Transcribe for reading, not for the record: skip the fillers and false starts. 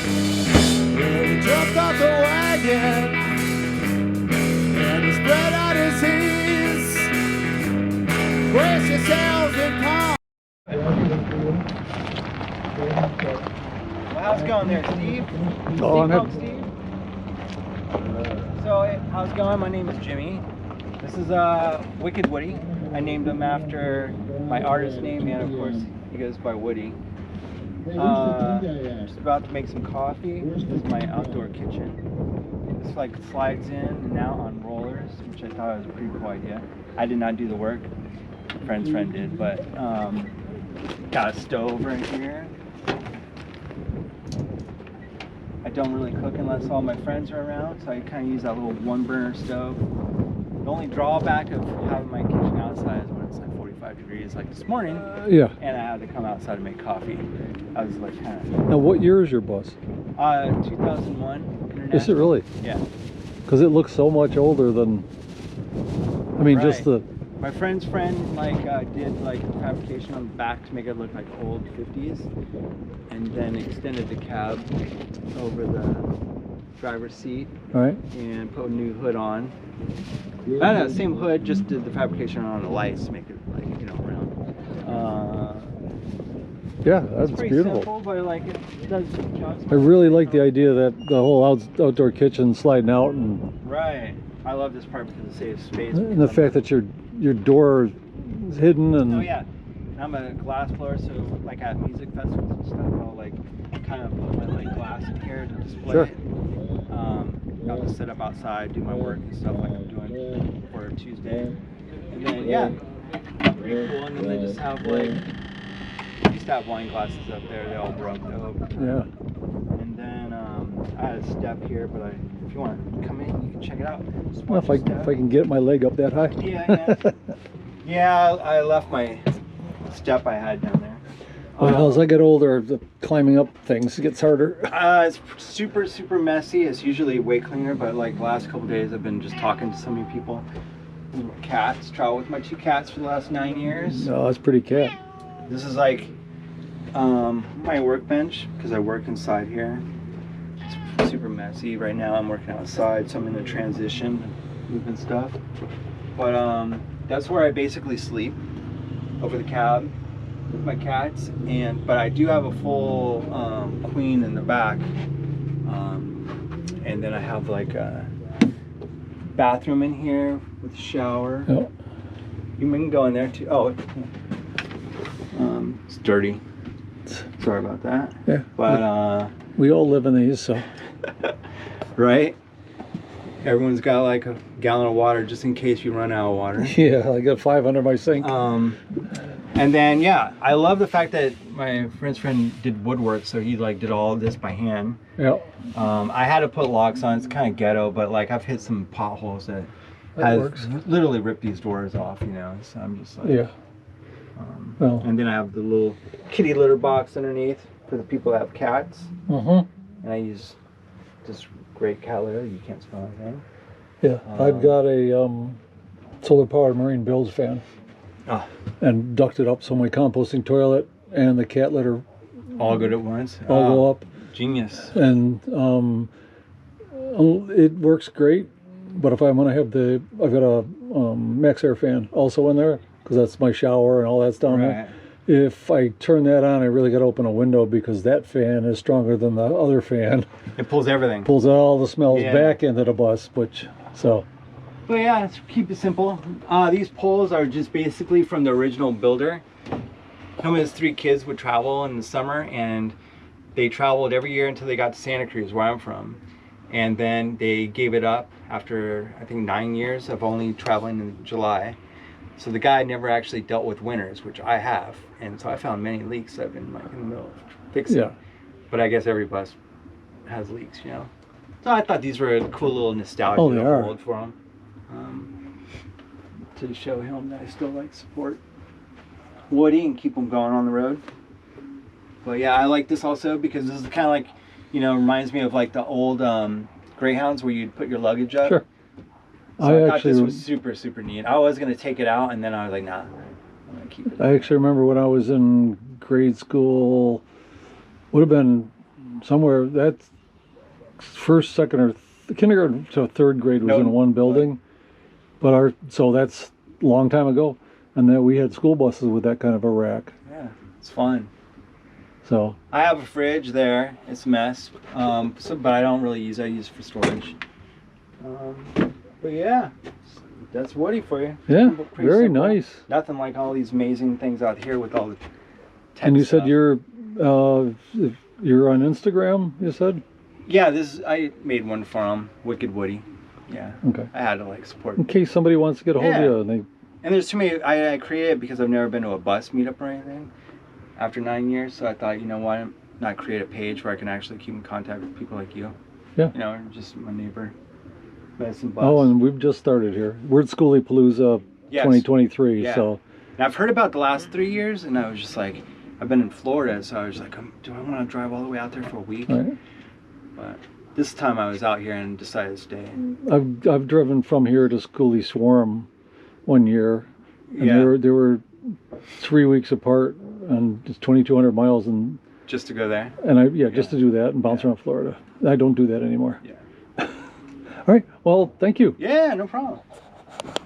Well, he jumped off the wagon and he spread out his hands. Brace yourselves and calm. Well, how's it going there, Steve? Steampunk Steve? So, how's it going? My name is Jimmy. This is Wicked Woody. I named him after my artist name, and of course, he goes by Woody. Just about to make some coffee. This is my outdoor kitchen. This like slides in and out on rollers, which I thought was a pretty cool idea. I did not do the work. A friend's friend did, but got a stove right here. I don't really cook unless all my friends are around, so I kind of use that little one burner stove. The only drawback of having my kitchen outside is when it's like 45 degrees like this morning. Yeah. And I had to come outside to make coffee. I was like kind of... Now what year is your bus? 2001. Is it really? Yeah. Because it looks so much older than... I mean, Right. just the... My friend's friend like did like fabrication on the back to make it look like old 50s, and then extended the cab over the driver's seat. All right. And put a new hood on. I don't know, same hood, just did the fabrication on the lights to make it like, you know, round. Yeah, that's pretty beautiful. simple, but like it does the job. I really like the idea that the whole outdoor kitchen sliding out, and Right. I love this part because it saves space. and the fact that your door is hidden and... Oh yeah. And I'm a glass blower, so like at music festivals and stuff, I'll like kind of put my like glass in here to display Sure. it. I'll just sit up outside, do my work and stuff like I'm doing for Tuesday. And then yeah, pretty cool. And then they just have like, I used to have wine glasses up there, they all broke though. Yeah. And then I had a step here, but if you want to come in, you can check it out. Just Well, watch if the I step. can get my leg up that high. Yeah. Yeah, I left my step I had down there. Well, as I get older, the climbing up things gets harder. It's super messy. It's usually way cleaner, but like the last couple days I've been just talking to so many people. Cats, travel with my 2 cats for the last 9 years. No, that's pretty cat. This is like my workbench because I work inside here. It's super messy. Right now I'm working outside, so I'm in a transition, moving stuff. But that's where I basically sleep, over the cab with my cats. But I do have a full queen in the back, and then I have like a bathroom in here with a shower. Oh. You can go in there too. Oh, it's dirty. Sorry about that. Yeah. But We all live in these, so... right? Everyone's got like a gallon of water just in case you run out of water. Yeah, I got 5 under my sink. And then yeah, I love the fact that my friend's friend did woodwork, so he like did all of this by hand. Yeah. I had to put locks on. It's kind of ghetto, but like I've hit some potholes that That has works. literally ripped these doors off, you know. So I'm just like, Yeah. Well. and then I have the little kitty litter box underneath for the people that have cats, and I use this great cat litter. You can't smell anything. Yeah, I've got a solar-powered marine bilge fan, and ducted up so my composting toilet and the cat litter All good at once. all go up, Genius. and it works great. But if I'm gonna have I've got a max air fan also in there because that's my shower and all that's down there. If I turn that on, I really got to open a window because that fan is stronger than the other fan. It pulls everything. Pulls all the smells back into the bus, so. Well, yeah, let's keep it simple. These poles are just basically from the original builder. Him and his 3 kids would travel in the summer, and they traveled every year until they got to Santa Cruz, where I'm from. And then they gave it up after, I think, 9 years of only traveling in July. So the guy never actually dealt with winters, which I have. And so I found many leaks I've been like in the middle of fixing. Yeah. But I guess every bus has leaks, you know. So I thought these were a cool little nostalgia Oh, they to are. hold for him. To show him that I still like support Woody and keep him going on the road. But yeah, I like this also because this is kind of like, you know, reminds me of like the old Greyhounds where you'd put your luggage up. Sure. So I thought this was super neat. I was going to take it out and then I was like, nah, I'm going to keep it. I actually remember when I was in grade school, would have been somewhere. That's first, second, or kindergarten to third grade was in one building. But so that's a long time ago. And then we had school buses with that kind of a rack. Yeah, it's fun. So I have a fridge there. It's a mess, but I don't really use it. I use it for storage. But yeah, that's Woody for you. Yeah, Pretty very simple. nice. Nothing like all these amazing things out here with all the tech And you stuff. said you're on Instagram, you said? Yeah, I made one for him, Wicked Woody. Yeah. Okay. I had to like support. In case somebody wants to get a hold of you. And there's too many. I created it because I've never been to a bus meetup or anything after 9 years. So I thought, you know, why not create a page where I can actually keep in contact with people like you? Yeah. You know, just my neighbor. Medicine Bus. Oh, and we've just started here. We're at Skoolie Palooza 2023. Yeah. So. And I've heard about the last 3 years, and I was just like, I've been in Florida, so I was like, do I want to drive all the way out there for a week? Right. But this time I was out here and decided to stay. I've driven from here to Skoolie Swarm one year, and they were 3 weeks apart, and it's 2,200 miles, and just to go there. And just to do that and bounce around Florida. I don't do that anymore. Yeah. All right. Well, thank you. Yeah, no problem.